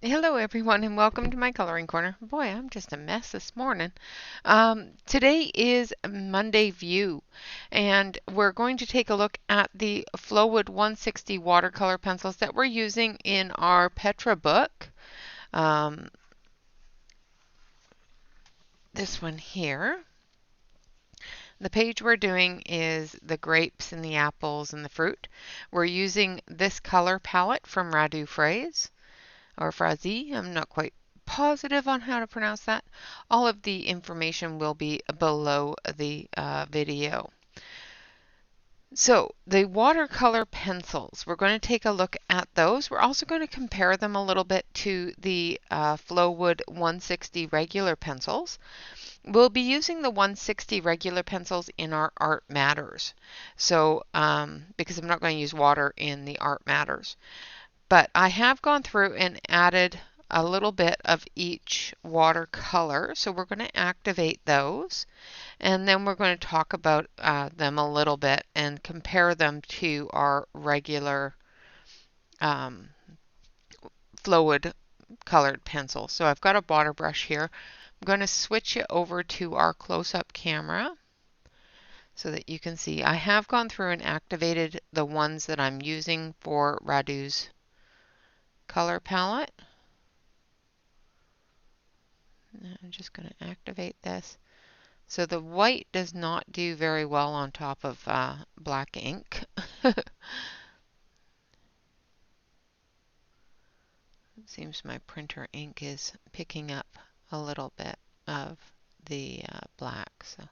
Hello everyone and welcome to my coloring corner. Boy, I'm just a mess this morning. Today is Monday View and we're going to take a look at the FLOWood 160 watercolor pencils that we're using in our Petra book. Um, this one here. The page we're doing is the grapes and the apples and the fruit. We're using this color palette from Radu Fraze. Or Frazi, I'm not quite positive on how to pronounce that. All of the information will be below the video. So the watercolor pencils, we're going to take a look at those. We're also going to compare them a little bit to the FLOWood 160 regular pencils. We'll be using the 160 regular pencils in our Art Matters. So because I'm not going to use water in the Art Matters. But I have gone through and added a little bit of each watercolor. So we're going to activate those. And then we're going to talk about them a little bit and compare them to our regular um, FLOWood colored pencil. So I've got a water brush here. I'm going to switch it over to our close-up camera so that you can see. I have gone through and activated the ones that I'm using for Radu's color palette. I'm just going to activate this. So the white does not do very well on top of black ink. It seems my printer ink is picking up a little bit of the black. So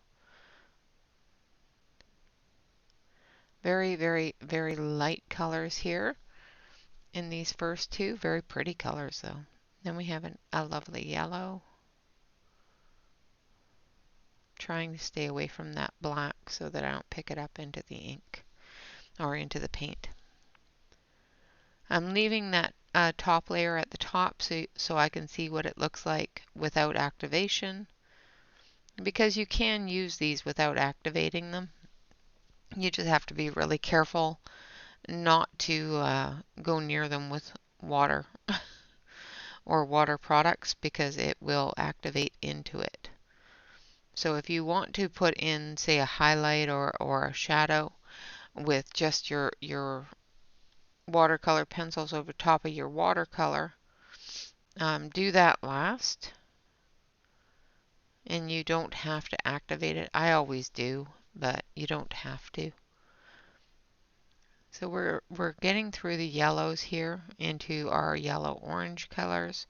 very, very, very light colors here in these first two. Very pretty colors though. Then we have a lovely yellow. Trying to stay away from that black so that I don't pick it up into the ink or into the paint. I'm leaving that top layer at the top so I can see what it looks like without activation. Because you can use these without activating them. You just have to be really careful not to go near them with water or water products because it will activate into it. So if you want to put in, say, a highlight or a shadow with just your watercolor pencils over top of your watercolor, do that last. And you don't have to activate it. I always do, but you don't have to. So we're getting through the yellows here into our yellow-orange colors,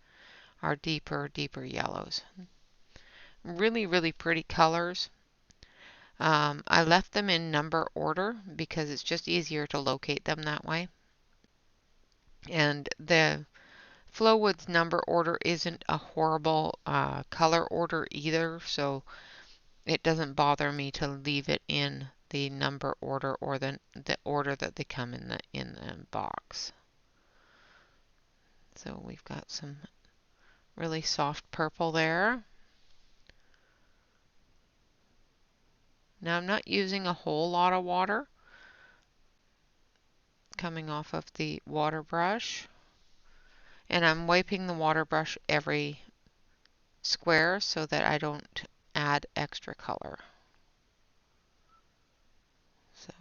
our deeper yellows. Really, really pretty colors. I left them in number order because it's just easier to locate them that way. And the FLOWood's number order isn't a horrible color order either, so it doesn't bother me to leave it in the number order or the order that they come in the box. So we've got some really soft purple there. Now I'm not using a whole lot of water coming off of the water brush, and I'm wiping the water brush every square so that I don't add extra color. So,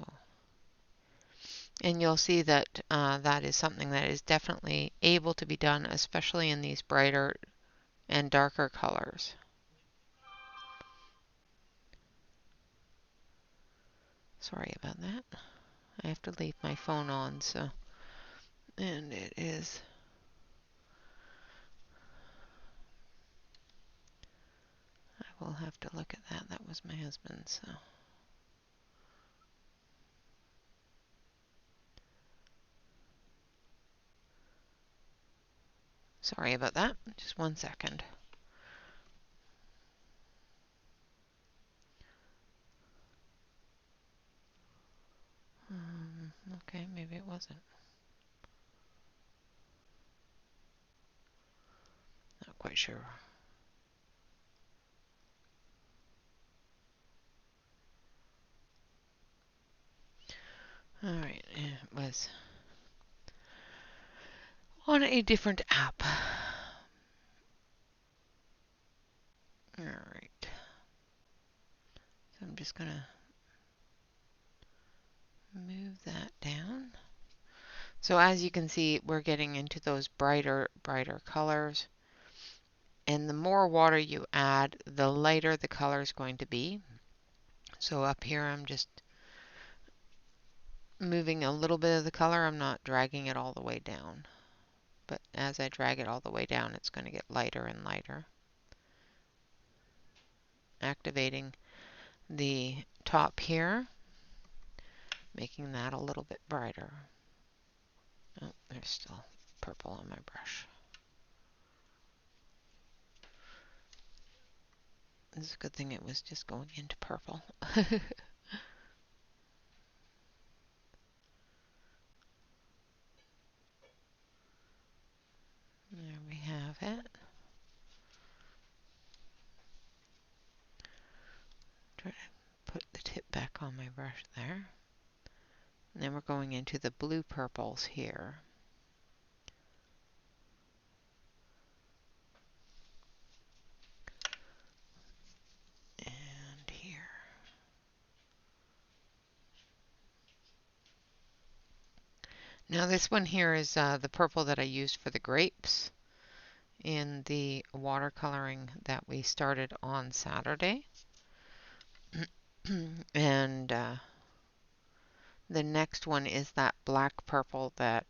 and you'll see that that is something that is definitely able to be done, especially in these brighter and darker colors. Sorry about that. I have to leave my phone on, so, and it is. I will have to look at that. That was my husband's, so. Sorry about that. Just 1 second. Okay, maybe it wasn't. Not quite sure. Alright, it was on a different app. just going to move that down. So as you can see, we're getting into those brighter colors. And the more water you add, the lighter the color is going to be. So up here, I'm just moving a little bit of the color. I'm not dragging it all the way down. But as I drag it all the way down, it's going to get lighter and lighter. Activating the top here, making that a little bit brighter. Oh, there's still purple on my brush. It's a good thing it was just going into purple. There we have it. Try to put the tip back on my brush there. And then we're going into the blue purples here. And here. Now this one here is the purple that I used for the grapes in the watercoloring that we started on Saturday. And the next one is that black purple that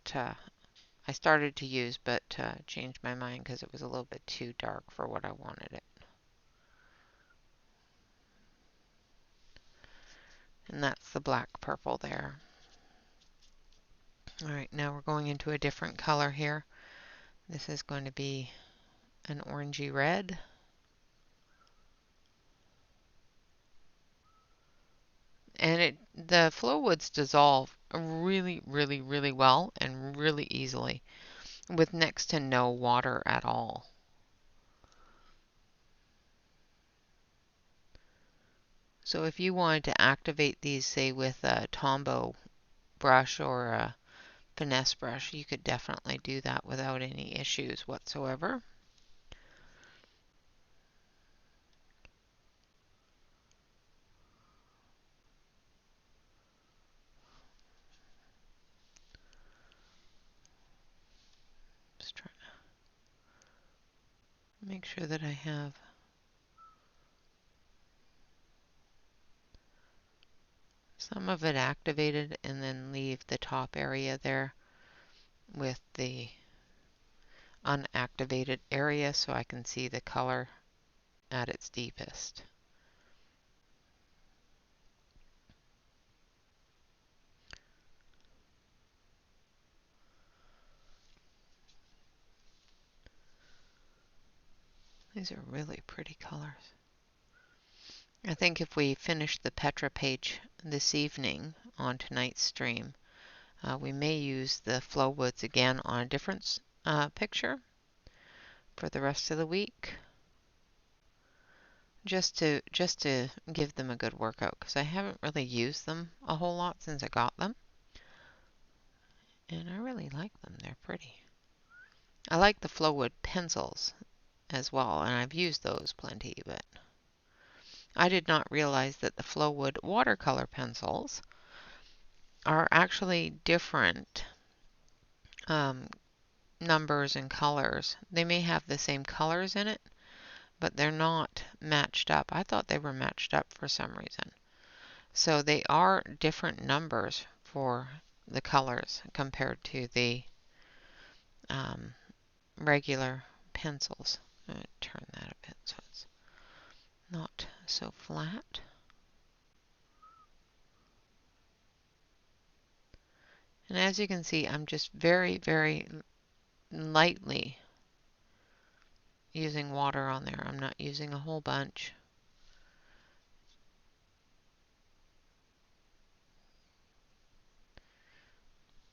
I started to use but changed my mind because it was a little bit too dark for what I wanted it. And that's the black purple there. Alright, now we're going into a different color here. This is going to be an orangey red. And the FLOWwoods dissolve really well and really easily with next to no water at all. So if you wanted to activate these, say with a Tombow brush or a finesse brush, you could definitely do that without any issues whatsoever. Just trying to make sure that I have some of it activated and then leave the top area there with the unactivated area so I can see the color at its deepest. These are really pretty colors. I think if we finish the Petra page this evening on tonight's stream, we may use the FLOWwoods again on a different picture for the rest of the week. Just to give them a good workout, because I haven't really used them a whole lot since I got them. And I really like them. They're pretty. I like the FLOWwood pencils as well, and I've used those plenty, but I did not realize that the FLOWwood watercolor pencils are actually different numbers and colors. They may have the same colors in it, but they're not matched up. I thought they were matched up for some reason. So they are different numbers for the colors compared to the regular pencils. I'm going to turn that a bit so it's not so flat. And as you can see, I'm just very lightly using water on there. I'm not using a whole bunch.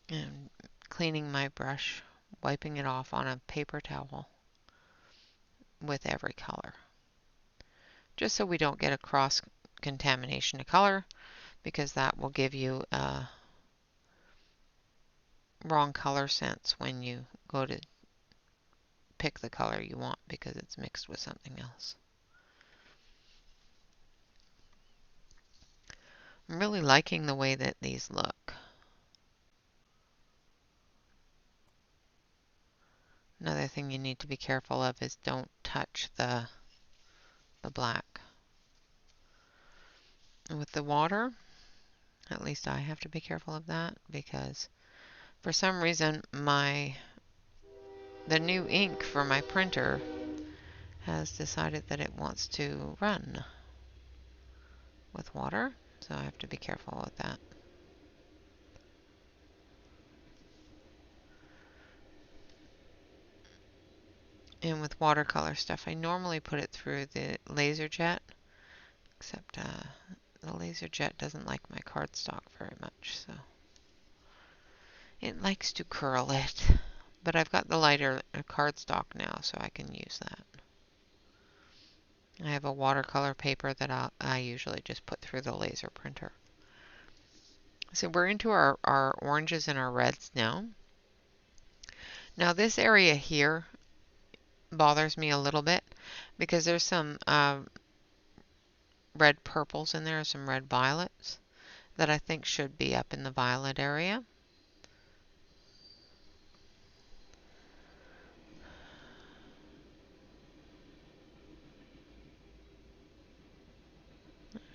And cleaning my brush, wiping it off on a paper towel with every color. Just so we don't get a cross contamination of color, because that will give you a wrong color sense when you go to pick the color you want because it's mixed with something else. I'm really liking the way that these look. Another thing you need to be careful of is don't touch the black. And with the water, at least I have to be careful of that because for some reason the new ink for my printer has decided that it wants to run with water, so I have to be careful with that. And with watercolor stuff, I normally put it through the laser jet, except the laser jet doesn't like my cardstock very much, so it likes to curl it. But I've got the lighter cardstock now, so I can use that. I have a watercolor paper that I usually just put through the laser printer. So we're into our oranges and our reds now. Now this area here bothers me a little bit because there's some red purples in there, some red violets that I think should be up in the violet area.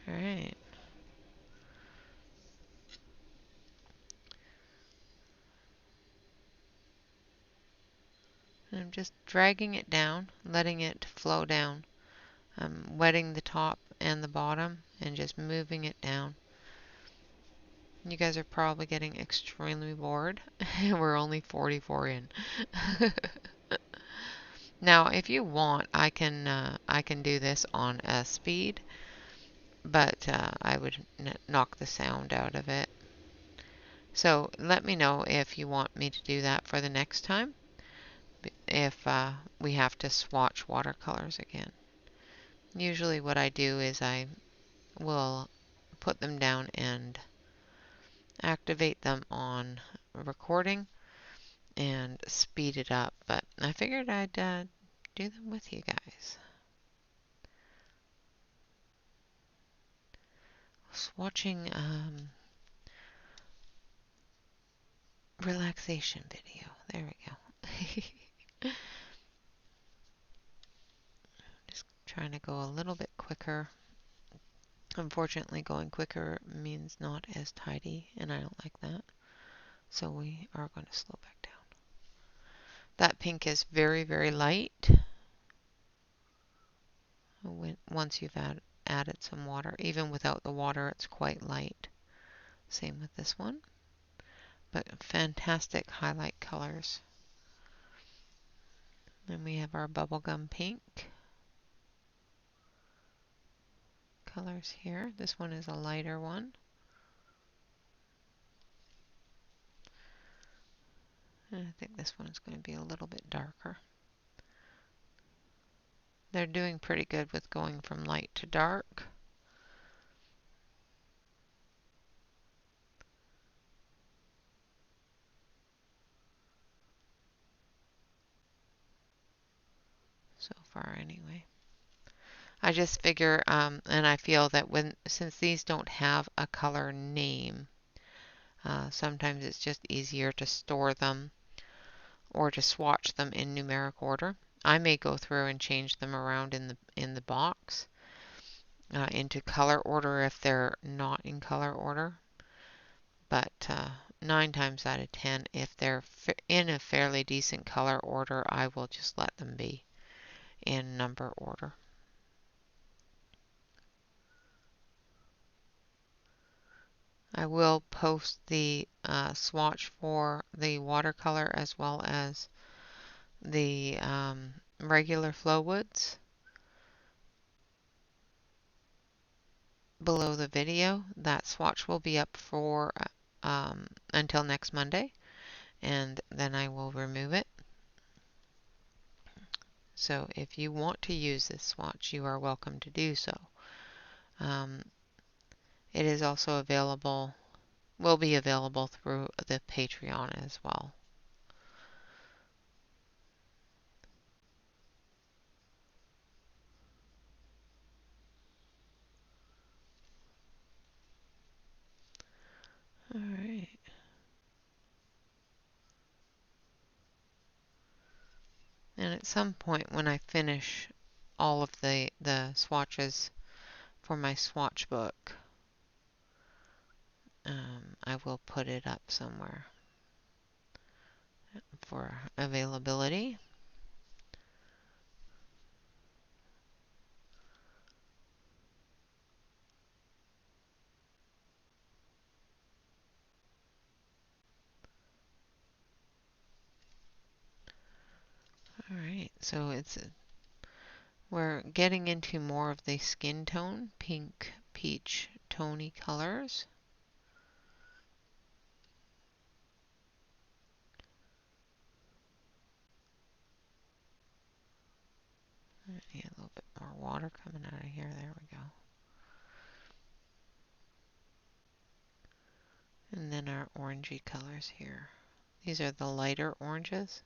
All right. And I'm just dragging it down, letting it flow down. I'm wetting the top and the bottom and just moving it down. You guys are probably getting extremely bored. We're only 44 in. Now, if you want, I can do this on a speed, but I would knock the sound out of it. So let me know if you want me to do that for the next time, if we have to swatch watercolors again. Usually what I do is I will put them down and activate them on recording and speed it up, but I figured I'd do them with you guys. Swatching relaxation video. There we go. Just trying to go a little bit quicker. Unfortunately, going quicker means not as tidy, and I don't like that. So we are going to slow back down. That pink is very, very light. Once you've added some water, even without the water, it's quite light. Same with this one. But fantastic highlight colors. Then we have our bubblegum pink colors here. This one is a lighter one. And I think this one is going to be a little bit darker. They're doing pretty good with going from light to dark. So far anyway. I just figure, and I feel that since these don't have a color name, sometimes it's just easier to store them or to swatch them in numeric order. I may go through and change them around in the box into color order if they're not in color order. But 9 times out of 10, if they're in a fairly decent color order, I will just let them be in number order. I will post the swatch for the watercolor as well as the regular FLOWwoods below the video. That swatch will be up for until next Monday, and then I will remove it. So if you want to use this swatch, you are welcome to do so. It is also available, will be available through the Patreon as well. All right. And at some point when I finish all of the swatches for my swatch book, I will put it up somewhere for availability. All right, so we're getting into more of the skin tone, pink, peach, tony colors. Yeah, a little bit more water coming out of here. There we go. And then our orangey colors here. These are the lighter oranges.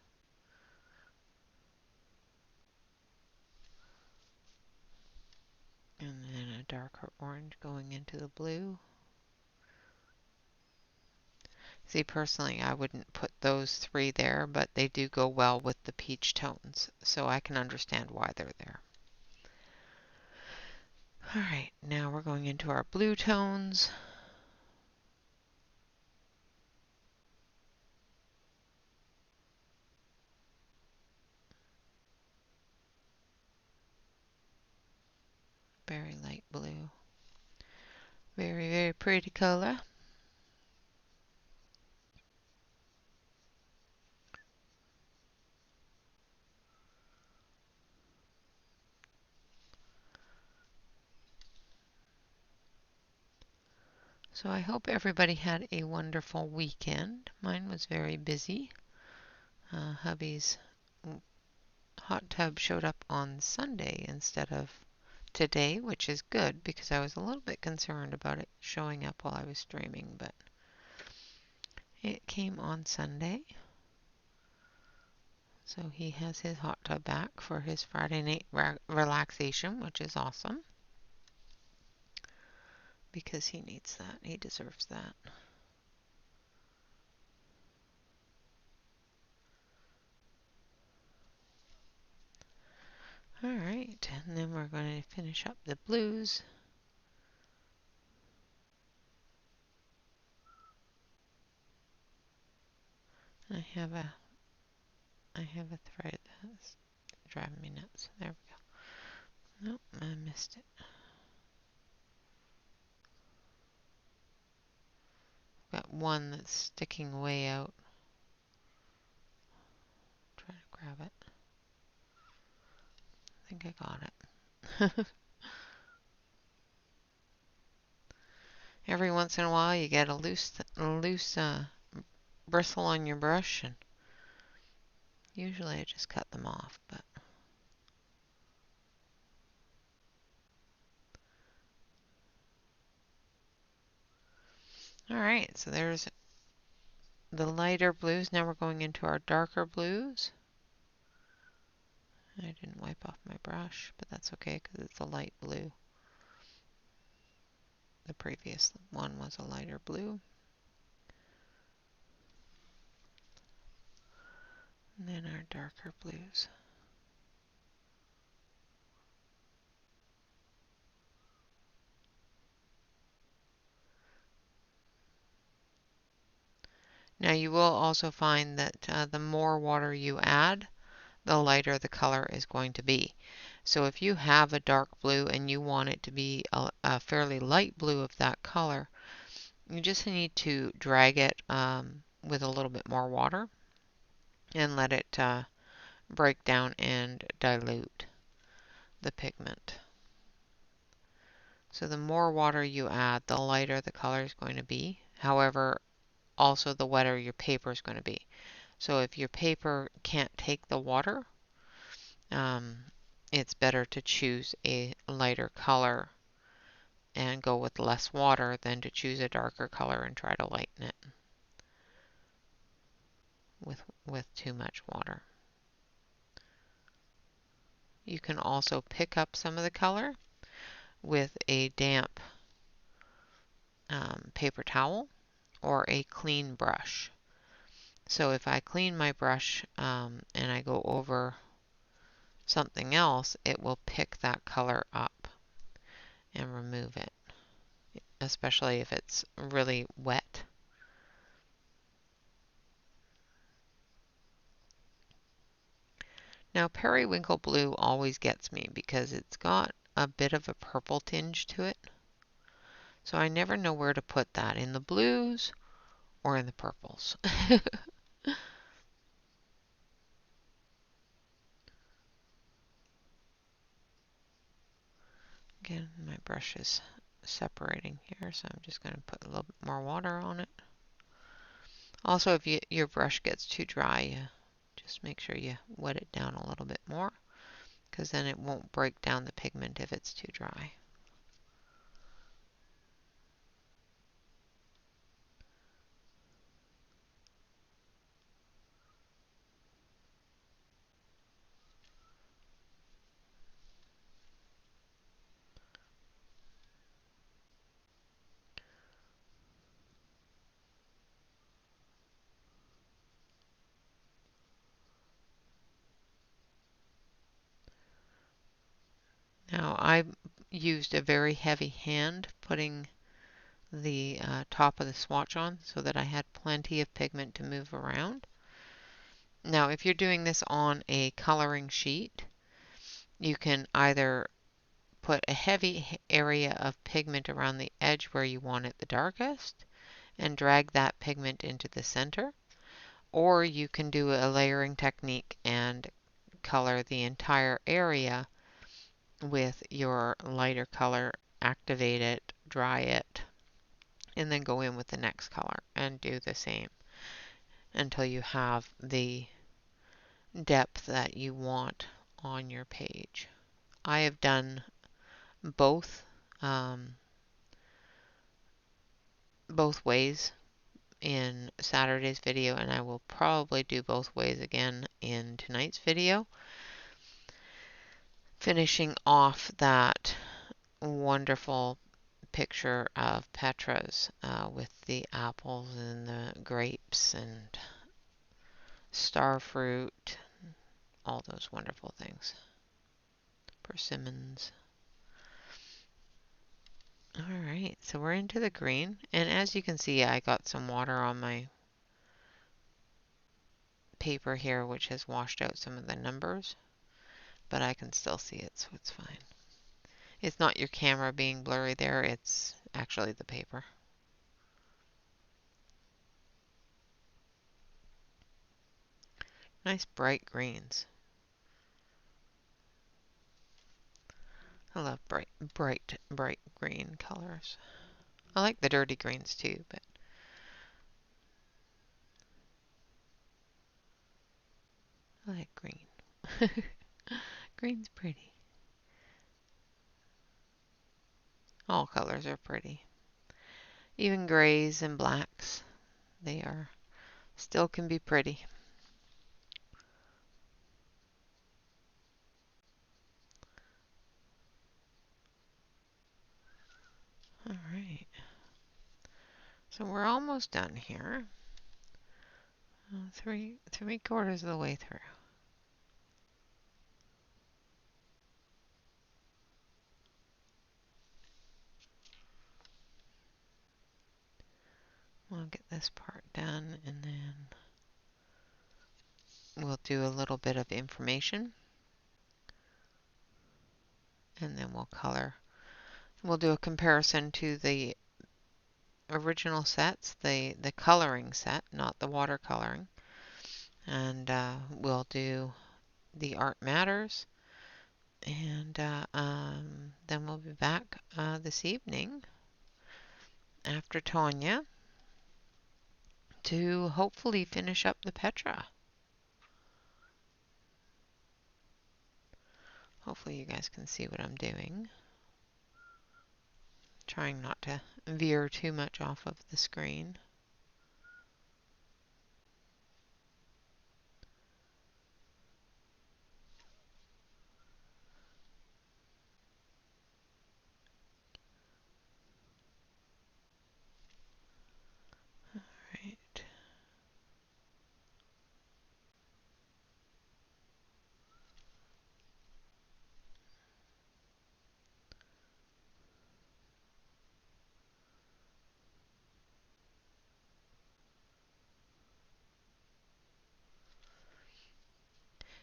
And then a darker orange going into the blue. See, personally, I wouldn't put those three there, but they do go well with the peach tones, so I can understand why they're there. All right, now we're going into our blue tones. Very light blue. Very, very pretty color. So I hope everybody had a wonderful weekend. Mine was very busy. Hubby's hot tub showed up on Sunday instead of today, which is good because I was a little bit concerned about it showing up while I was streaming, but it came on Sunday. So he has his hot tub back for his Friday night relaxation, which is awesome because he needs that. He deserves that. All right, and then we're going to finish up the blues. I have a thread that's driving me nuts. There we go. Nope, I missed it. Got one that's sticking way out. Try to grab it. I think I got it. Every once in a while you get a loose bristle on your brush, and usually I just cut them off, but all right, so there's the lighter blues. Now we're going into our darker blues. I didn't wipe off my brush, but that's okay because it's a light blue. The previous one was a lighter blue. And then our darker blues. Now you will also find that the more water you add, the lighter the color is going to be. So if you have a dark blue and you want it to be a fairly light blue of that color, you just need to drag it with a little bit more water and let it break down and dilute the pigment. So the more water you add, the lighter the color is going to be. However, also the wetter your paper is going to be. So if your paper can't take the water, it's better to choose a lighter color and go with less water than to choose a darker color and try to lighten it with too much water. You can also pick up some of the color with a damp paper towel or a clean brush. So if I clean my brush and I go over something else, it will pick that color up and remove it, especially if it's really wet. Now periwinkle blue always gets me because it's got a bit of a purple tinge to it. So I never know where to put that, in the blues or in the purples. Again, my brush is separating here, so I'm just going to put a little bit more water on it. Also, if your brush gets too dry, just make sure you wet it down a little bit more, because then it won't break down the pigment if it's too dry. Now I used a very heavy hand putting the top of the swatch on so that I had plenty of pigment to move around. Now if you're doing this on a coloring sheet, you can either put a heavy area of pigment around the edge where you want it the darkest and drag that pigment into the center, or you can do a layering technique and color the entire area with your lighter color, activate it, dry it, and then go in with the next color and do the same until you have the depth that you want on your page. I have done both both ways in Saturday's video, and I will probably do both ways again in tonight's video, finishing off that wonderful picture of Petra's with the apples and the grapes and starfruit, all those wonderful things. Persimmons. Alright, so we're into the green, and as you can see, I got some water on my paper here, which has washed out some of the numbers, but I can still see it, so it's fine. It's not your camera being blurry there, it's actually the paper. Nice bright greens. I love bright green colors. I like the dirty greens too, but I like green. Green's pretty. All colors are pretty. Even grays and blacks, they are still can be pretty. All right. So we're almost done here. Three-quarters of the way through. We'll get this part done, and then we'll do a little bit of information, and then we'll color. We'll do a comparison to the original sets, the coloring set, not the watercoloring, and we'll do the Art Matters, and then we'll be back this evening after Tanya to hopefully finish up the Petra. Hopefully you guys can see what I'm doing. Trying not to veer too much off of the screen.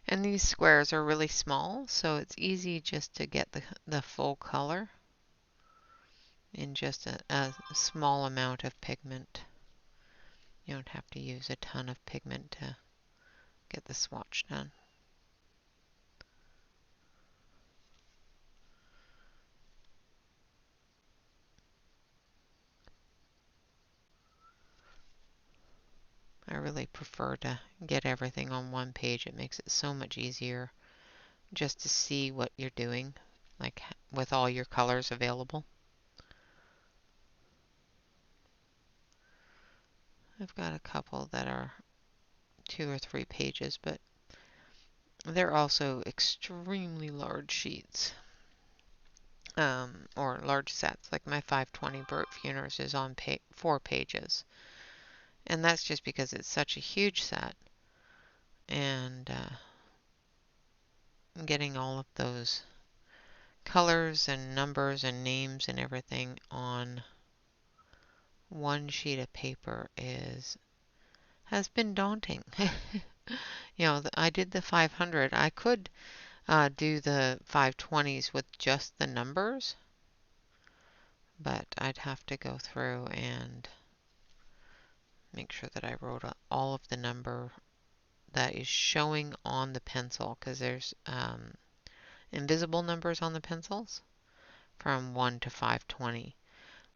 And these squares are really small, so it's easy just to get the full color in just a small amount of pigment. You don't have to use a ton of pigment to get the swatch done. I really prefer to get everything on one page. It makes it so much easier just to see what you're doing, like with all your colors available. I've got a couple that are 2 or 3 pages, but they're also extremely large sheets, or large sets. Like my 520 Burt Funers is on 4 pages, and that's just because it's such a huge set, and getting all of those colors and numbers and names and everything on one sheet of paper has been daunting. You know, I did the 500. I could do the 520s with just the numbers, but I'd have to go through and make sure that I wrote all of the number that is showing on the pencil, because there's invisible numbers on the pencils from 1 to 520,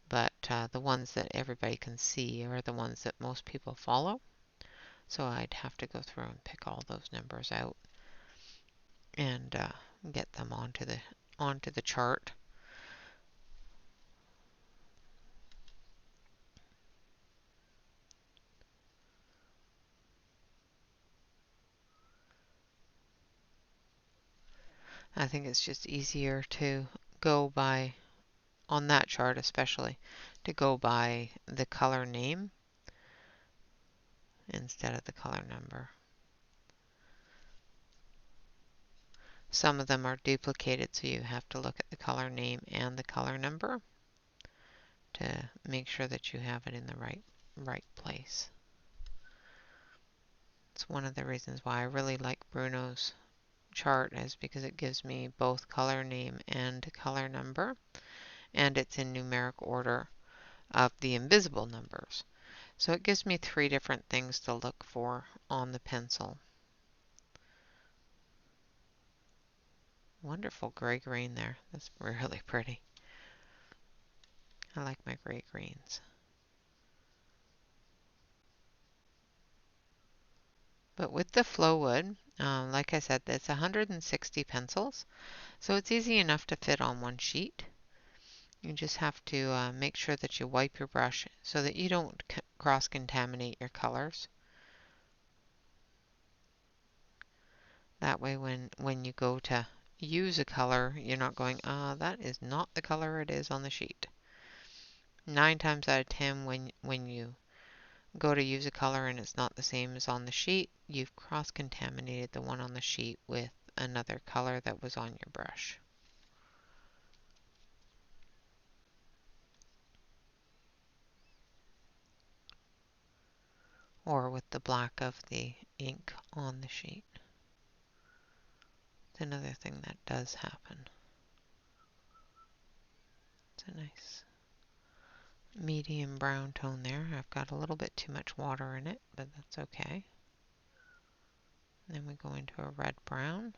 but the ones that everybody can see are the ones that most people follow. So I'd have to go through and pick all those numbers out and get them onto the chart. I think it's just easier to go by, on that chart especially, to go by the color name instead of the color number. Some of them are duplicated, so you have to look at the color name and the color number to make sure that you have it in the right place. It's one of the reasons why I really like Bruno's chart, is because it gives me both color name and color number, and it's in numeric order of the invisible numbers. So it gives me 3 different things to look for on the pencil. Wonderful gray green there. That's really pretty. I like my gray greens. But with the FLOWood, like I said, it's 160 pencils, so it's easy enough to fit on one sheet. You just have to make sure that you wipe your brush so that you don't cross-contaminate your colors. That way when you go to use a color, you're not going, that is not the color it is on the sheet. 9 times out of 10, when you go to use a color and it's not the same as on the sheet, you've cross-contaminated the one on the sheet with another color that was on your brush. Or with the black of the ink on the sheet. It's another thing that does happen. It's a nice medium brown tone there. I've got a little bit too much water in it, but that's okay. And then we go into a red brown.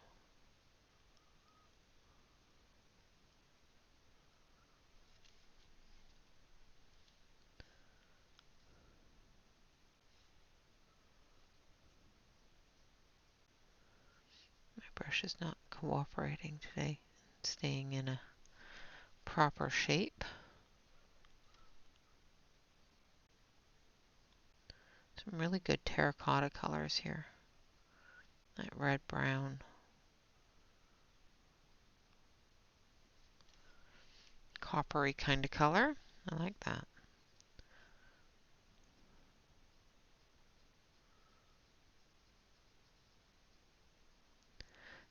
My brush is not cooperating today, staying in a proper shape. Some really good terracotta colors here. That red brown. Coppery kind of color. I like that.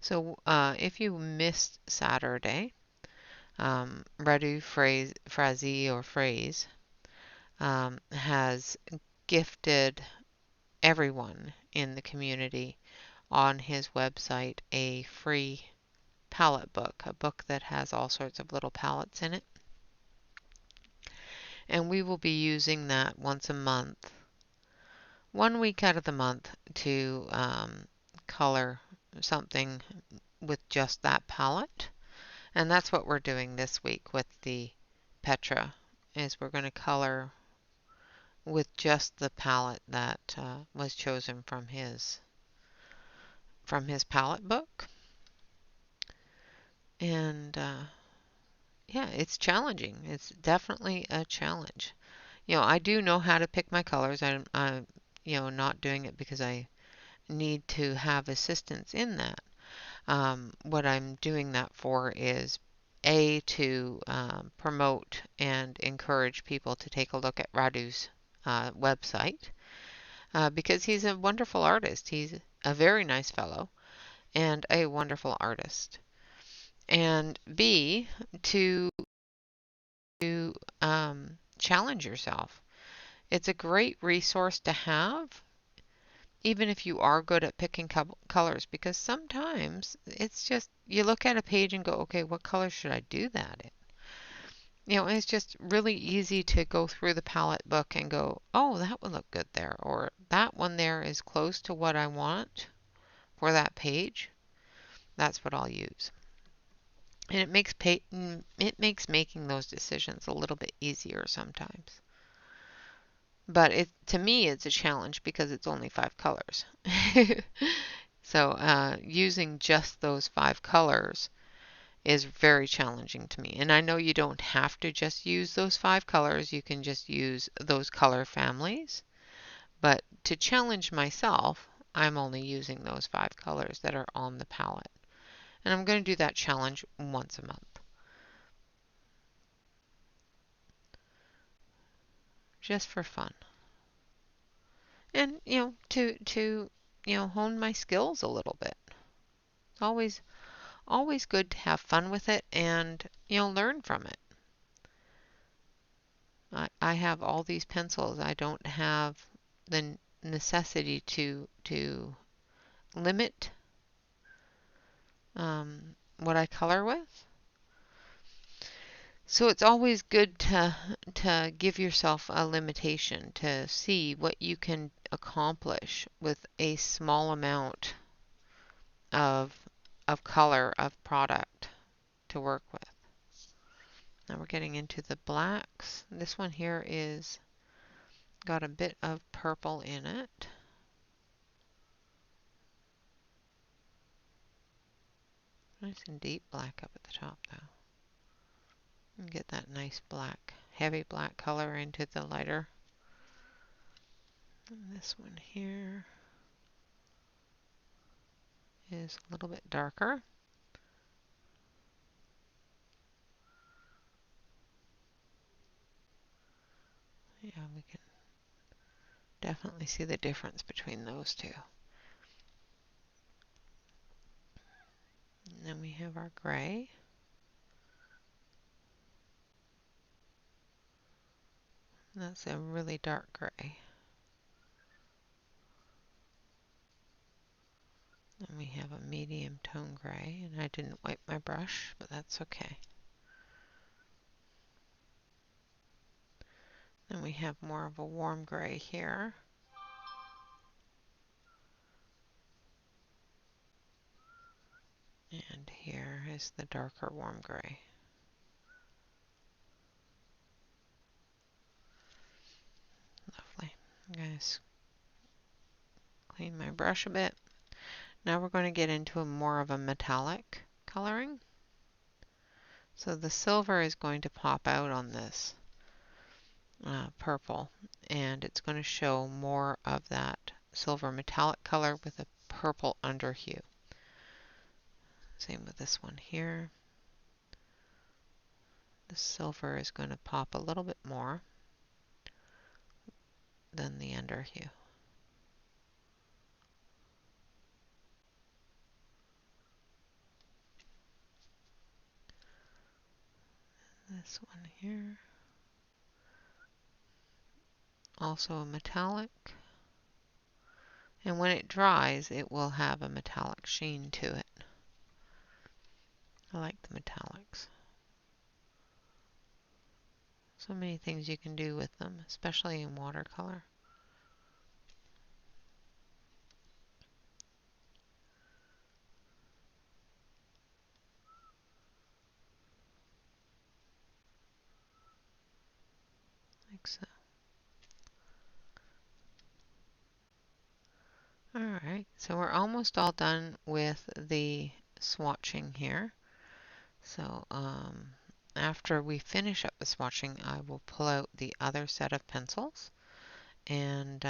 So if you missed Saturday, Radu Phrase has gifted everyone in the community on his website a free palette book, a book that has all sorts of little palettes in it. And we will be using that once a month, 1 week out of the month, to color something with just that palette. And that's what we're doing this week with the Petra, is we're going to color with just the palette that was chosen from his palette book. And yeah, it's challenging. It's definitely a challenge. I do know how to pick my colors. I'm not doing it because I need to have assistance in that. What I'm doing that for is to promote and encourage people to take a look at Radu's website, because he's a wonderful artist. He's a very nice fellow and a wonderful artist. And B, to challenge yourself. It's a great resource to have, even if you are good at picking colors, because sometimes it's just you look at a page and go, okay, what color should I do that in? It's just really easy to go through the palette book and go, oh, that would look good there, or that one there is close to what I want for that page. That's what I'll use. And it makes making those decisions a little bit easier sometimes. But to me, it's a challenge because it's only 5 colors. So using just those 5 colors is very challenging to me. And I know you don't have to just use those 5 colors. You can just use those color families. But to challenge myself, I'm only using those 5 colors that are on the palette. And I'm going to do that challenge once a month, just for fun. And, to hone my skills a little bit. It's always good to have fun with it and, learn from it. I have all these pencils. I don't have the necessity to limit what I color with. So it's always good to give yourself a limitation, to see what you can accomplish with a small amount of color, of product to work with. Now we're getting into the blacks. This one here is got a bit of purple in it. Nice and deep black up at the top though. And get that nice black, heavy black color into the lighter. And this one here is a little bit darker. Yeah, we can definitely see the difference between those two. And then we have our gray. That's a really dark gray. And we have a medium tone gray, and I didn't wipe my brush, but that's okay. Then we have more of a warm gray here. And here is the darker warm gray. Lovely. I'm going to clean my brush a bit. Now we're going to get into more of a metallic coloring. So the silver is going to pop out on this purple, and it's going to show more of that silver metallic color with a purple underhue. Same with this one here. The silver is going to pop a little bit more than the underhue. This one here, also a metallic, And when it dries, it will have a metallic sheen to it. I like the metallics. So many things you can do with them, especially in watercolor. Like so. Alright, so we're almost all done with the swatching here. So after we finish up the swatching, I will pull out the other set of pencils and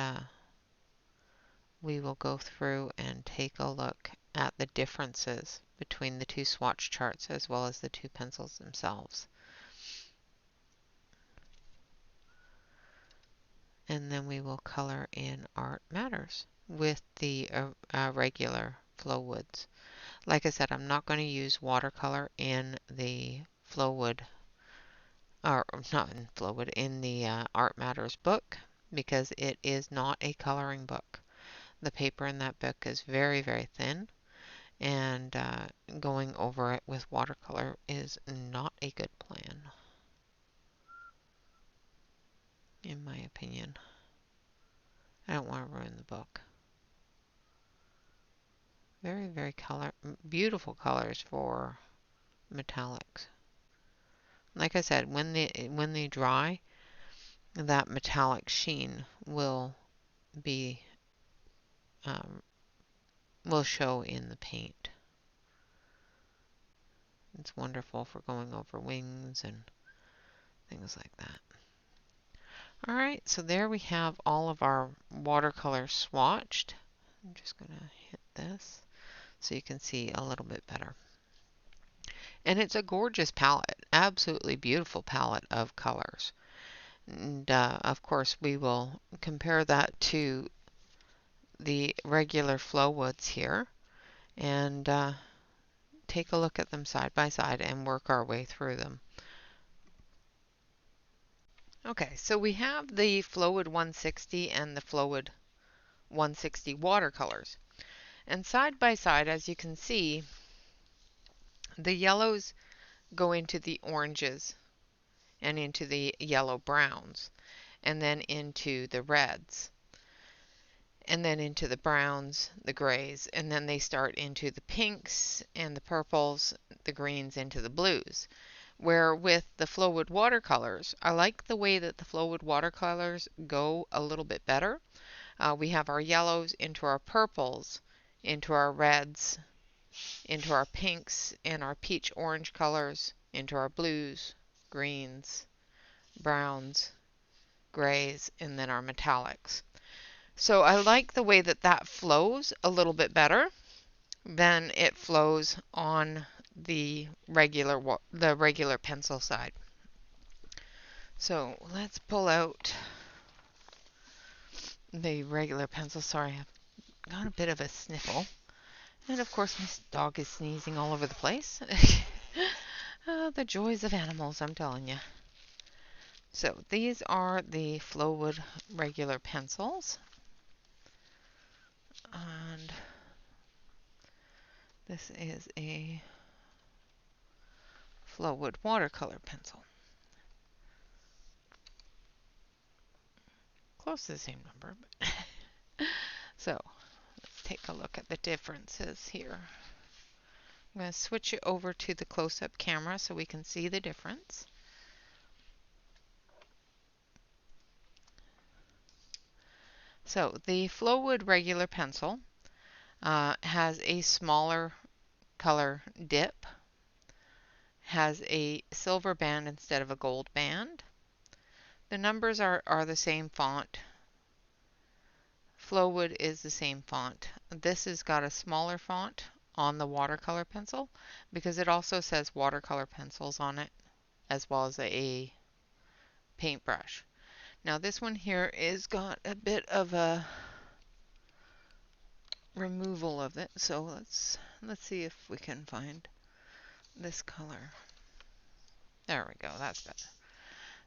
we will go through and take a look at the differences between the two swatch charts as well as the two pencils themselves. And then we will color in Art Matters with the regular FLOWoods. Like I said, I'm not going to use watercolor in the FLOWood, or not in FLOWood, in the Art Matters book because it is not a coloring book. The paper in that book is very, very thin, and going over it with watercolor is not a good plan, in my opinion. I don't want to ruin the book. Very, very beautiful colors for metallics. Like I said, when they dry, that metallic sheen will be will show in the paint. It's wonderful for going over wings and things like that. Alright, so there we have all of our watercolors swatched. I'm just going to hit this so you can see a little bit better. And it's a gorgeous palette, absolutely beautiful palette of colors. And of course we will compare that to the regular FLOWwoods here and take a look at them side by side and work our way through them. Okay, so we have the FLOWwood 160 and the FLOWwood 160 watercolors. And side by side, as you can see, the yellows go into the oranges and into the yellow browns, and then into the reds, and then into the browns, the grays, and then they start into the pinks and the purples, the greens, into the blues. Where with the FLOWwood watercolors, I like the way that the FLOWwood watercolors go a little bit better. We have our yellows into our purples, into our reds, into our pinks and our peach orange colors, into our blues, greens, browns, grays, and then our metallics. So I like the way that that flows a little bit better than it flows on the regular pencil side. So let's pull out the regular pencil. Sorry, I've got a bit of a sniffle. And of course my dog is sneezing all over the place. The joys of animals, I'm telling you. So these are the FLOWwood regular pencils. And this is a FLOWwood watercolor pencil. Close to the same number. But so let's take a look at the differences here. I'm going to switch it over to the close-up camera so we can see the difference. So the FLOWwood regular pencil has a smaller color dip, has a silver band instead of a gold band. The numbers are the same font. FLOWwood is the same font. This has got a smaller font on the watercolor pencil because it also says watercolor pencils on it as well as a paintbrush. Now this one here is got a bit of a removal of it, so let's see if we can find this color. There we go, that's better.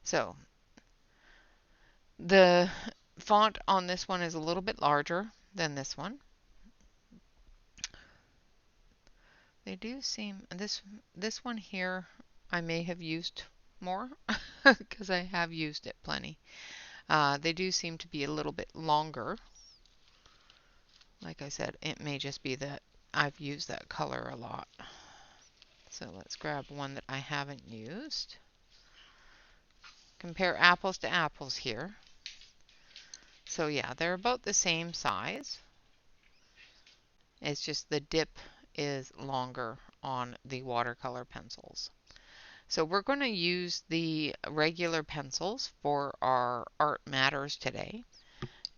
So the font on this one is a little bit larger than this one. They do seem, this one here I may have used more because I have used it plenty. They do seem to be a little bit longer. Like I said, it may just be that I've used that color a lot. So let's grab one that I haven't used. Compare apples to apples here. So yeah, they're about the same size. It's just the dip is longer on the watercolor pencils. So we're going to use the regular pencils for our Art Matters today.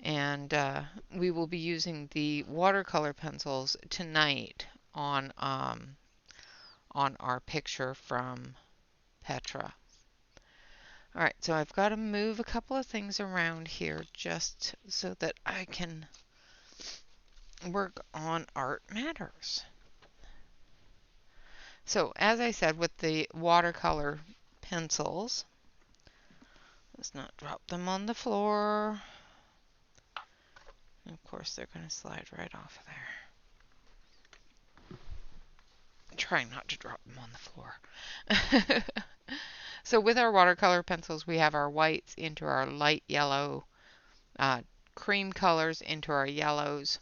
And we will be using the watercolor pencils tonight on our picture from Petra. All right, so I've got to move a couple of things around here just so that I can work on Art Matters. So as I said, with the watercolor pencils, let's not drop them on the floor. And of course, they're going to slide right off of there. Trying not to drop them on the floor. So with our watercolor pencils, we have our whites into our light yellow, cream colors into our yellows,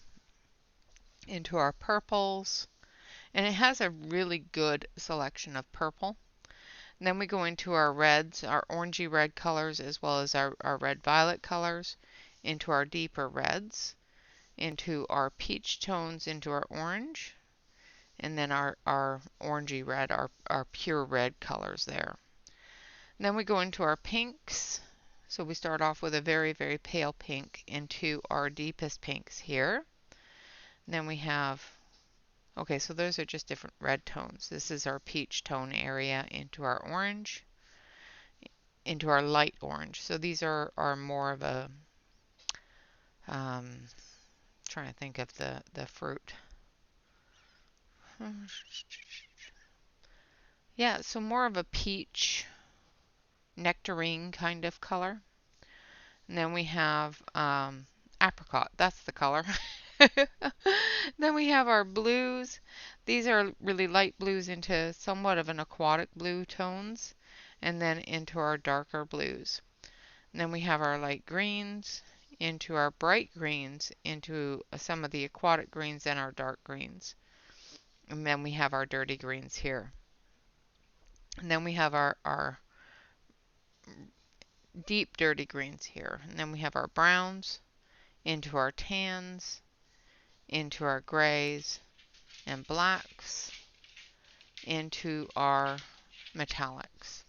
into our purples, and it has a really good selection of purple. And then we go into our reds, our orangey red colors, as well as our red-violet colors, into our deeper reds, into our peach tones, into our orange, and then our orangey red, our pure red colors there. And then we go into our pinks. So we start off with a very, very pale pink into our deepest pinks here. And then we have, okay, so those are just different red tones. This is our peach tone area into our orange, into our light orange. So these are more of a, trying to think of the fruit. Yeah, so more of a peach nectarine kind of color. And then we have apricot. That's the color. Then we have our blues. These are really light blues into somewhat of an aquatic blue tones, and then into our darker blues. And then we have our light greens into our bright greens, into some of the aquatic greens and our dark greens. And then we have our dirty greens here. And then we have our deep dirty greens here. And then we have our browns into our tans, into our grays and blacks, into our metallics.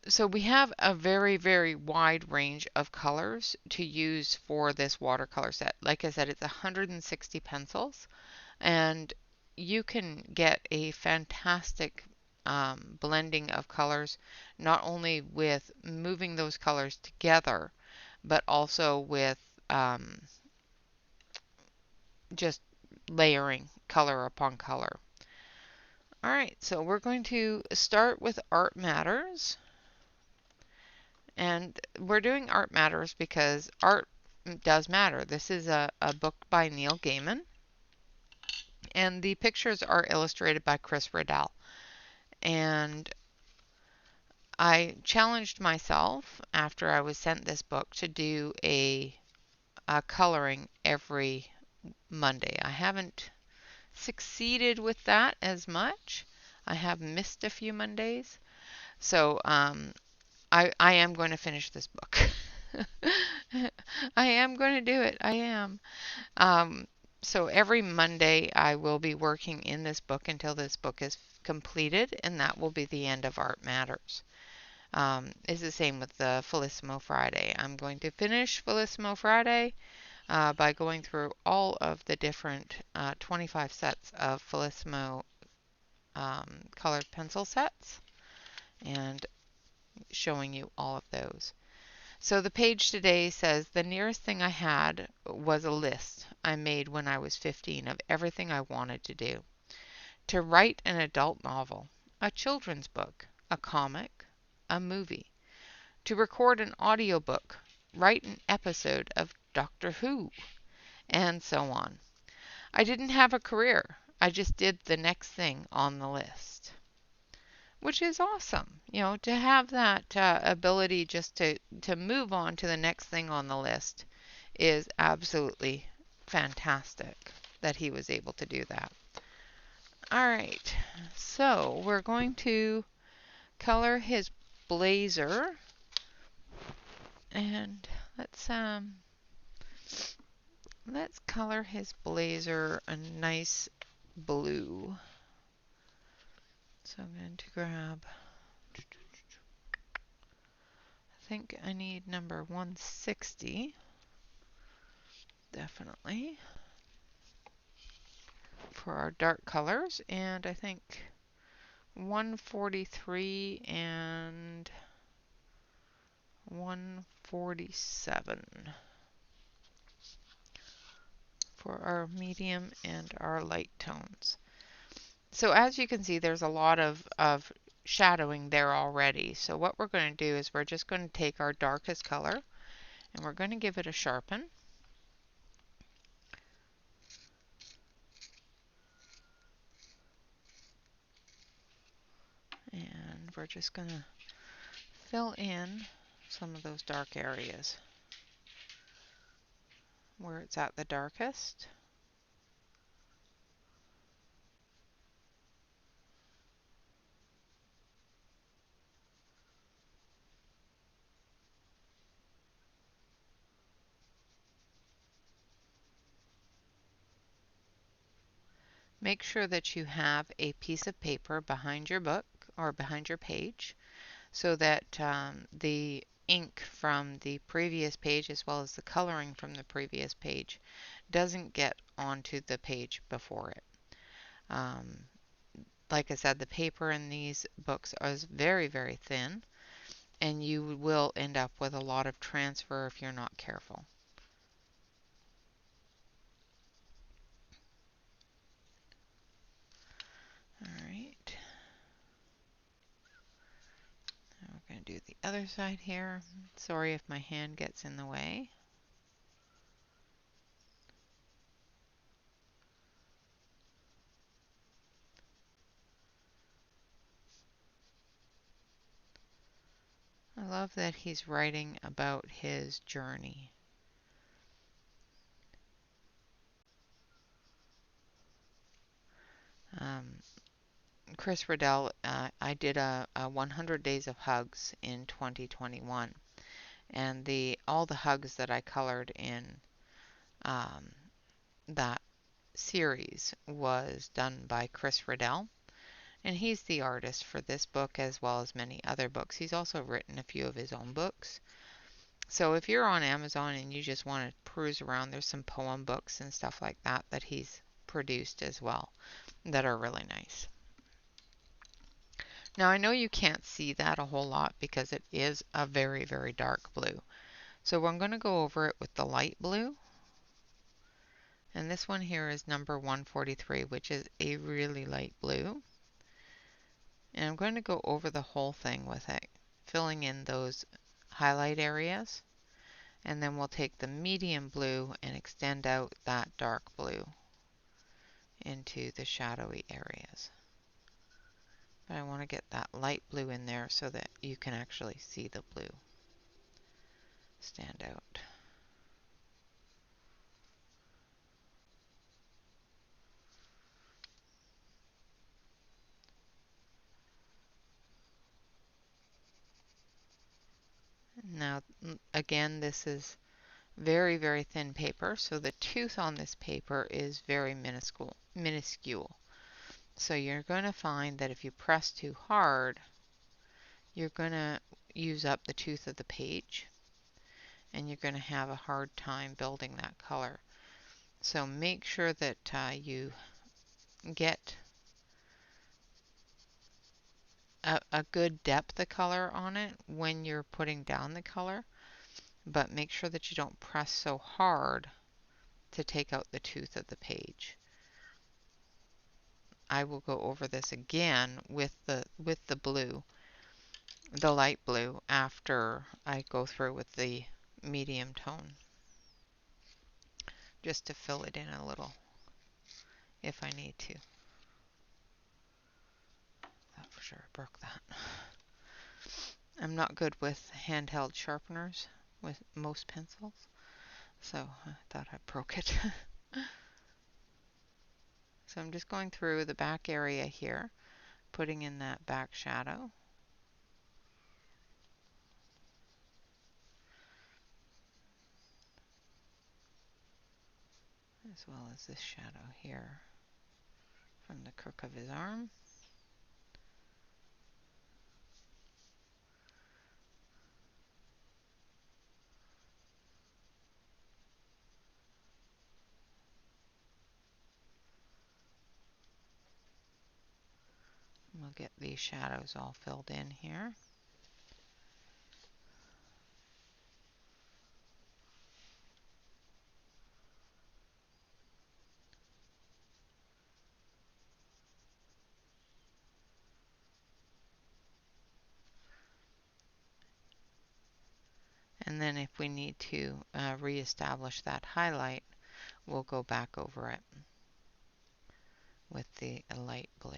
So we have a very, very wide range of colors to use for this watercolor set. Like I said, it's 160 pencils, and you can get a fantastic blending of colors, not only with moving those colors together, but also with just layering color upon color. All right, so we're going to start with Art Matters. And we're doing Art Matters because art does matter. This is a book by Neil Gaiman, and the pictures are illustrated by Chris Riddell. And I challenged myself after I was sent this book to do a coloring every Monday. I haven't succeeded with that as much. I have missed a few Mondays. So I am going to finish this book. I am going to do it. I am. So every Monday I will be working in this book until this book is completed, and that will be the end of Art Matters. It's the same with the Felissimo Friday. I'm going to finish Felissimo Friday by going through all of the different 25 sets of Felissimo colored pencil sets and showing you all of those. So the page today says, the nearest thing I had was a list I made when I was 15 of everything I wanted to do. To write an adult novel, a children's book, a comic, a movie. To record an audiobook, write an episode of Doctor Who, and so on. I didn't have a career. I just did the next thing on the list, which is awesome. To have that ability just to move on to the next thing on the list is absolutely fantastic that he was able to do that. All right, so we're going to color his blazer, and let's color his blazer a nice blue. So I'm going to grab, I think I need number 160, definitely, for our dark colors, and I think 143 and 147 for our medium and our light tones. So as you can see, there's a lot of shadowing there already. So what we're going to do is we're just going to take our darkest color and we're going to give it a sharpen. And we're just going to fill in some of those dark areas where it's at the darkest. Make sure that you have a piece of paper behind your book or behind your page so that the ink from the previous page as well as the coloring from the previous page doesn't get onto the page before it. Like I said, the paper in these books is very, very thin, and you will end up with a lot of transfer if you're not careful. All right. Now we're going to do the other side here. Sorry if my hand gets in the way. I love that he's writing about his journey. Chris Riddell, I did a 100 Days of Hugs in 2021, and all the hugs that I colored in that series was done by Chris Riddell, and he's the artist for this book as well as many other books. He's also written a few of his own books. So if you're on Amazon and you just want to peruse around, there's some poem books and stuff like that that he's produced as well that are really nice. Now I know you can't see that a whole lot because it is a very, very dark blue. So I'm going to go over it with the light blue. And this one here is number 143, which is a really light blue. And I'm going to go over the whole thing with it, filling in those highlight areas. And then we'll take the medium blue and extend out that dark blue into the shadowy areas. But I want to get that light blue in there so that you can actually see the blue stand out. Now, again, this is very, very thin paper, so the tooth on this paper is very minuscule. So you're going to find that if you press too hard, you're going to use up the tooth of the page, and you're going to have a hard time building that color. So make sure that you get a good depth of color on it when you're putting down the color, but make sure that you don't press so hard to take out the tooth of the page. I will go over this again with the blue, the light blue, after I go through with the medium tone. just to fill it in a little if I need to. That for sure broke that. I'm not good with handheld sharpeners with most pencils, so I thought I broke it. So I'm just going through the back area here, putting in that back shadow. As well as this shadow here from the crook of his arm. We'll get these shadows all filled in here. And then if we need to reestablish that highlight, we'll go back over it with the light blue.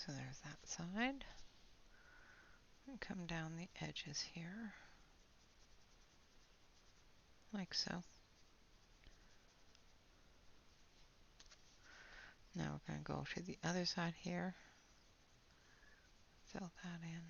So there's that side. And come down the edges here, like so. Now we're going to go to the other side here, fill that in.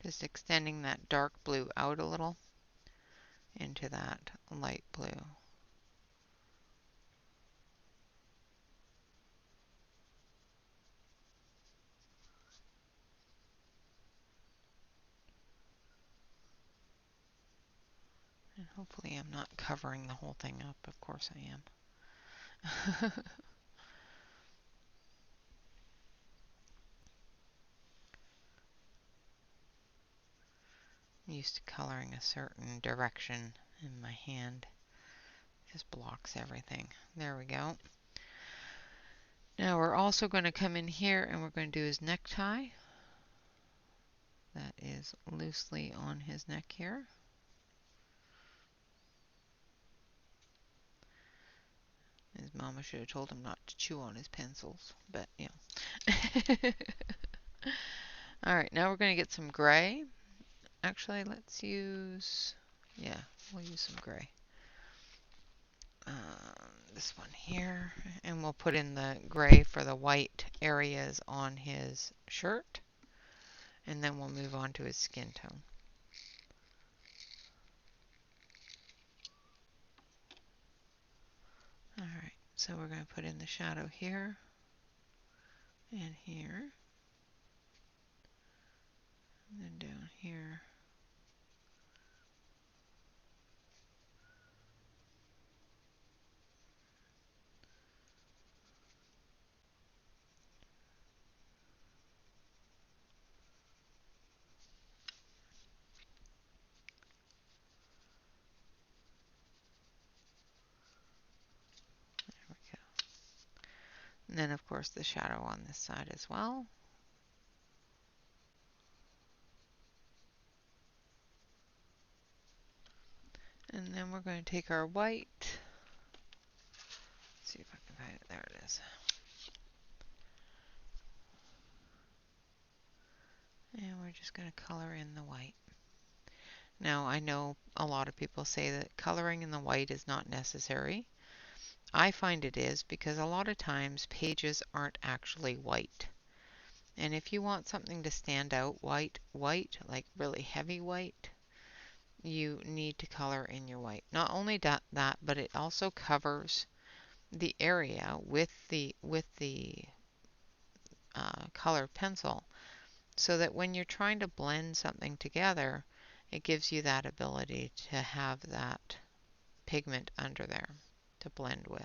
Just extending that dark blue out a little into that light blue. And hopefully I'm not covering the whole thing up. Of course I am. I'm used to coloring a certain direction in my hand. Just blocks everything. There we go. Now we're also going to come in here and we're going to do his necktie. That is loosely on his neck here. His mama should have told him not to chew on his pencils, but you know. Alright, now we're going to get some gray. Actually, let's use, yeah, we'll use some gray. This one here, and we'll put in the gray for the white areas on his shirt, and then we'll move on to his skin tone. Alright, so we're going to put in the shadow here and here, and then down here. There we go. And then of course the shadow on this side as well. And then we're going to take our white. Let's see if I can find it. There it is. And we're just going to color in the white. Now I know a lot of people say that coloring in the white is not necessary. I find it is because a lot of times pages aren't actually white. And if you want something to stand out white, like really heavy white, you need to color in your white. Not only that, but it also covers the area with the colored pencil. so that when you're trying to blend something together, it gives you that ability to have that pigment under there to blend with.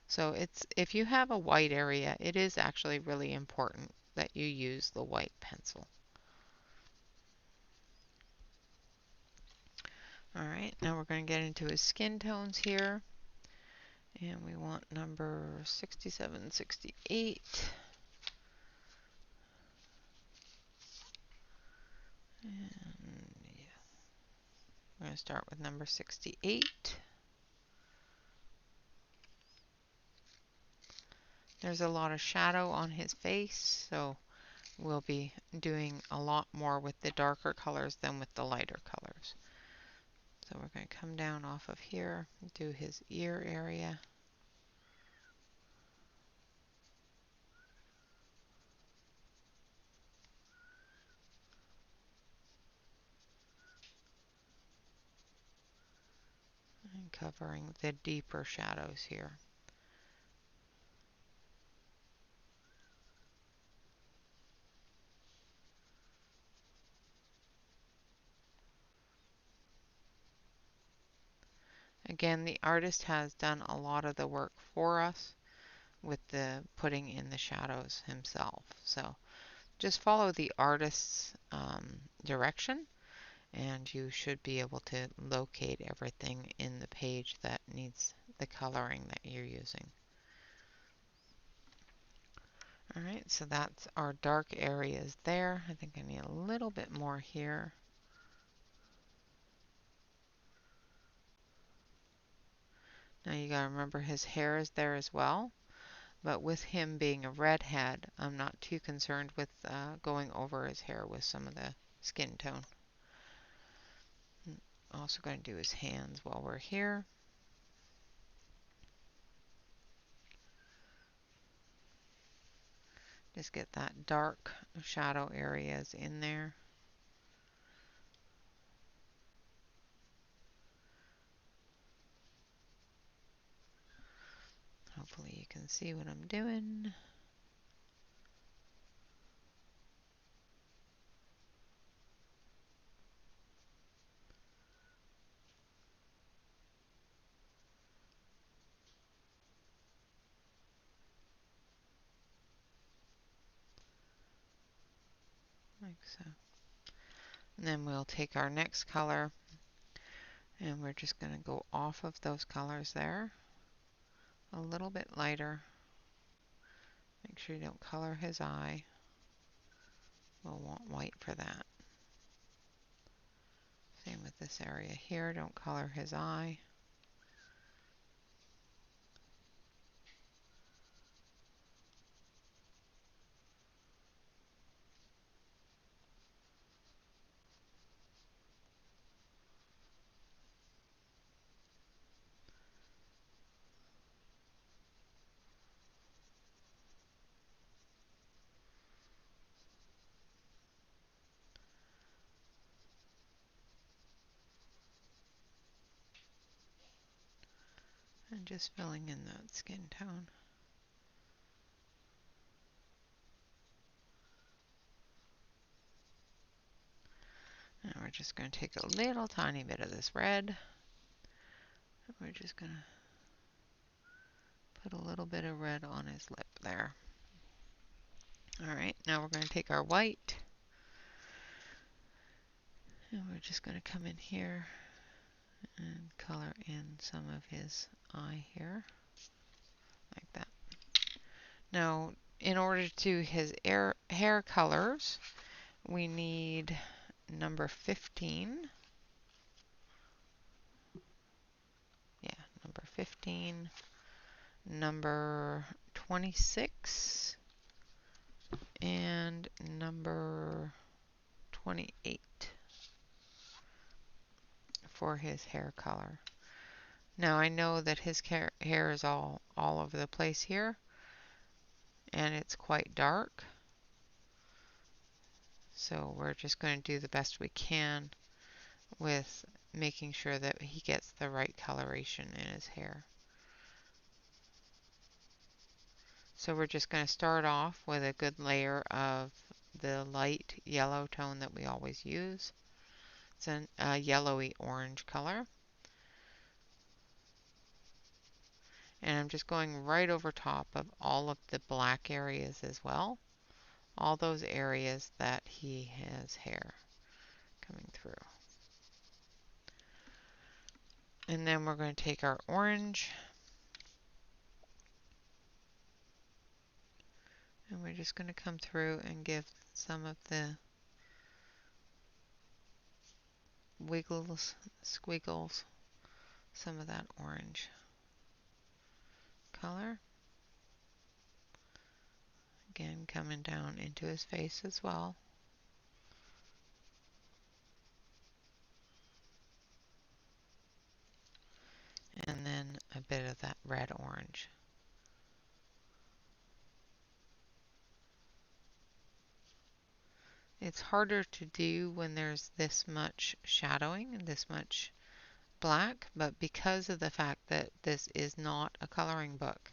So if you have a white area, it is actually really important that you use the white pencil. Alright, now we're going to get into his skin tones here. And we want number 67, 68. And yeah, we're going to start with number 68. There's a lot of shadow on his face, so we'll be doing a lot more with the darker colors than with the lighter colors. So we're going to come down off of here, do his ear area. And covering the deeper shadows here. Again, the artist has done a lot of the work for us with the putting in the shadows himself. So just follow the artist's direction and you should be able to locate everything in the page that needs the coloring that you're using. Alright, so that's our dark areas there. I think I need a little bit more here. Now you gotta remember his hair is there as well, but with him being a redhead, I'm not too concerned with going over his hair with some of the skin tone. Also going to do his hands while we're here. Just get that dark shadow areas in there. Hopefully you can see what I'm doing. Like so. And then we'll take our next color and we're just going to go off of those colors there. A little bit lighter. Make sure you don't color his eye. We'll want white for that. Same with this area here. Don't color his eye. And just filling in that skin tone. And we're just going to take a little tiny bit of this red. And we're just going to put a little bit of red on his lip there. Alright, now we're going to take our white. And we're just going to come in here and color in some of his eye here. Like that. Now, in order to do his hair colors, we need number 15. Yeah, number 15. Number 26. And number 28 for his hair color. Now I know that his hair is all over the place here and it's quite dark, so we're just going to do the best we can with making sure that he gets the right coloration in his hair. So we're just going to start off with a good layer of the light yellow tone that we always use. It's a yellowy orange color. And I'm just going right over top of all of the black areas as well. All those areas that he has hair coming through. And then we're going to take our orange and we're just going to come through and give some of the wiggles, squiggles, some of that orange color. Again, coming down into his face as well. And then a bit of that red orange. It's harder to do when there's this much shadowing and this much black, but because of the fact that this is not a coloring book,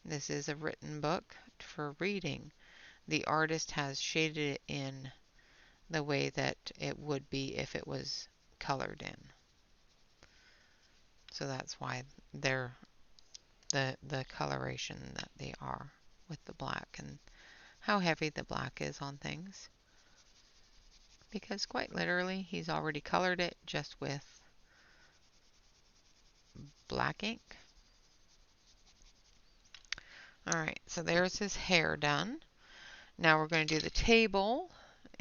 this is a written book for reading, the artist has shaded it in the way that it would be if it was colored in. So that's why they're the coloration that they are with the black and how heavy the black is on things. Because quite literally, he's already colored it just with black ink. Alright, so there's his hair done. Now we're going to do the table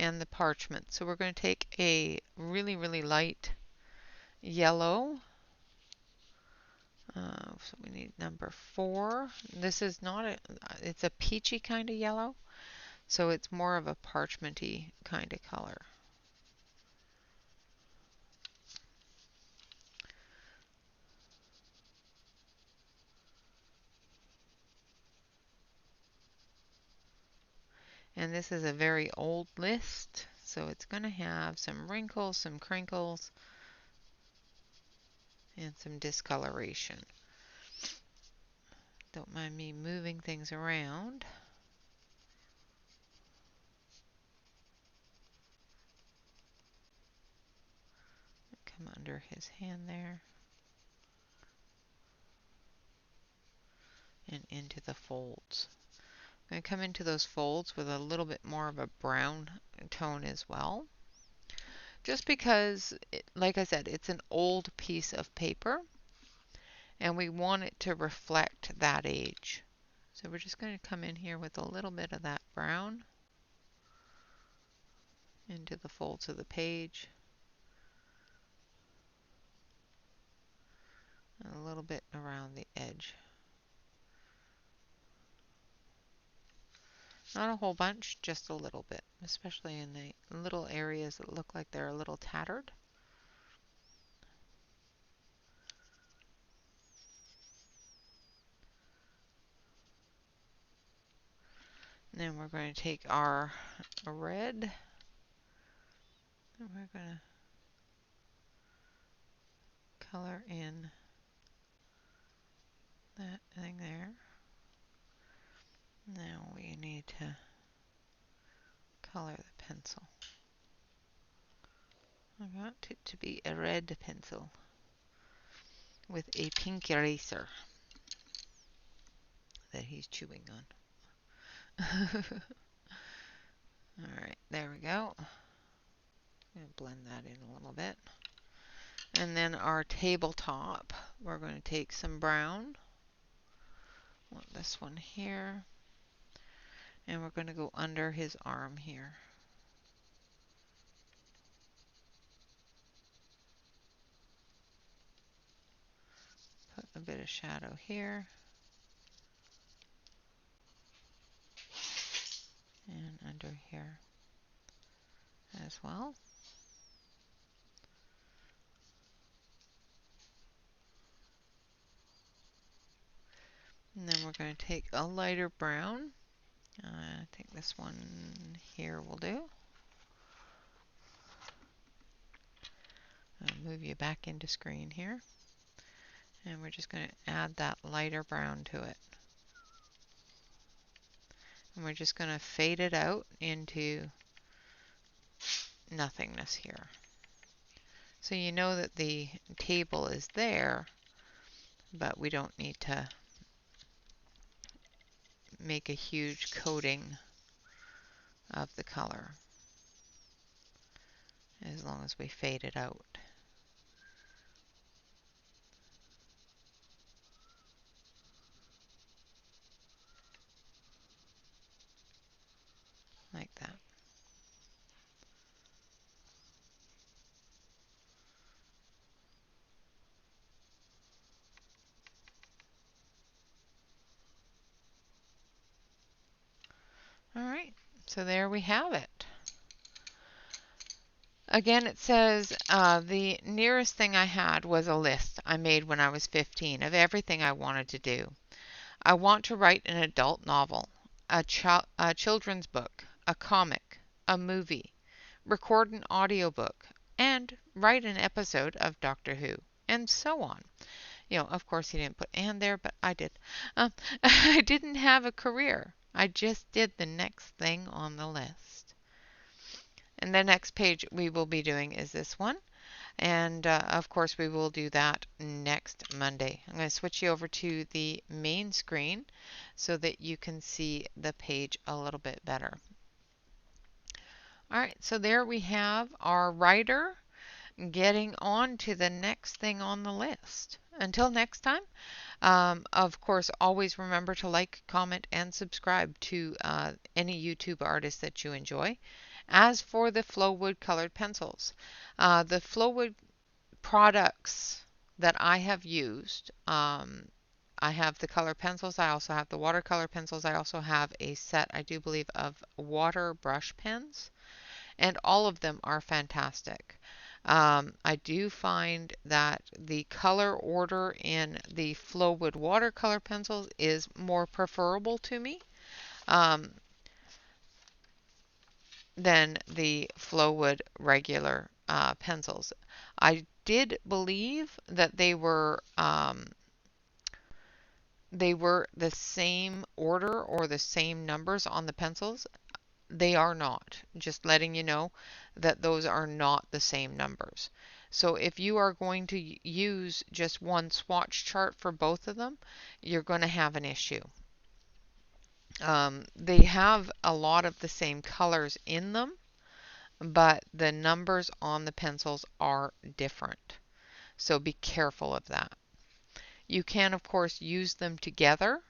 and the parchment. So we're going to take a really, really light yellow. So we need number 4. This is not it's a peachy kind of yellow. So it's more of a parchmenty kind of color. And this is a very old list, so it's going to have some wrinkles, some crinkles, and some discoloration. Don't mind me moving things around. Come under his hand there. And into the folds. I'm going to come into those folds with a little bit more of a brown tone as well. Just because, like I said, it's an old piece of paper and we want it to reflect that age. So we're just going to come in here with a little bit of that brown into the folds of the page. And a little bit around the edge. Not a whole bunch, just a little bit, especially in the little areas that look like they're a little tattered. And then we're going to take our red and we're going to color in that thing there. Now we need to color the pencil. I want it to be a red pencil with a pink eraser that he's chewing on. Alright, there we go. I'm going to blend that in a little bit. And then our tabletop, we're going to take some brown. I want this one here. And we're going to go under his arm here. Put a bit of shadow here. And under here as well. And then we're going to take a lighter brown. I think this one here will do. I'll move you back into screen here. And we're just going to add that lighter brown to it. And we're just going to fade it out into nothingness here. So you know that the table is there, but we don't need to make a huge coating of the color as long as we fade it out. Like that. All right, so there we have it. Again, it says the nearest thing I had was a list I made when I was 15 of everything I wanted to do. I want to write an adult novel, a children's book, a comic, a movie, record an audiobook, and write an episode of Doctor Who, and so on. You know, of course, he didn't put "and" there, but I did. I didn't have a career. I just did the next thing on the list. And the next page we will be doing is this one. And of course, we will do that next Monday. I'm going to switch you over to the main screen so that you can see the page a little bit better. All right, so there we have our writer getting on to the next thing on the list. Until next time, of course, always remember to like, comment, and subscribe to any YouTube artist that you enjoy. As for the FLOWood colored pencils, the FLOWood products that I have used, I have the color pencils, I also have the watercolor pencils, I also have a set, I do believe, of water brush pens, and all of them are fantastic. I do find that the color order in the FLOWood watercolor pencils is more preferable to me than the FLOWood regular pencils. I did believe that they were the same order or the same numbers on the pencils. They are not. Just letting you know that those are not the same numbers. So if you are going to use just one swatch chart for both of them, you're going to have an issue. They have a lot of the same colors in them, but the numbers on the pencils are different. So be careful of that. You can, of course, use them together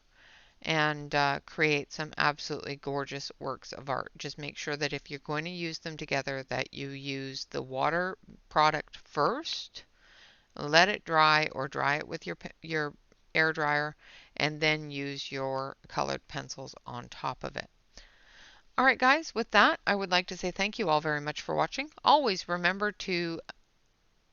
and create some absolutely gorgeous works of art. Just make sure that if you're going to use them together, that you use the water product first, let it dry or dry it with your air dryer, and then use your colored pencils on top of it. All right, guys, with that, I would like to say thank you all very much for watching. Always remember to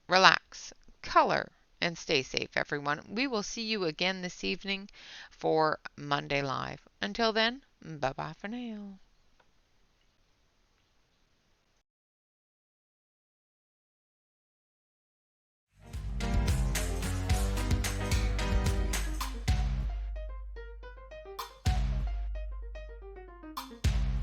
relax, color, and stay safe, everyone. We will see you again this evening for Monday Live. Until then, bye-bye for now.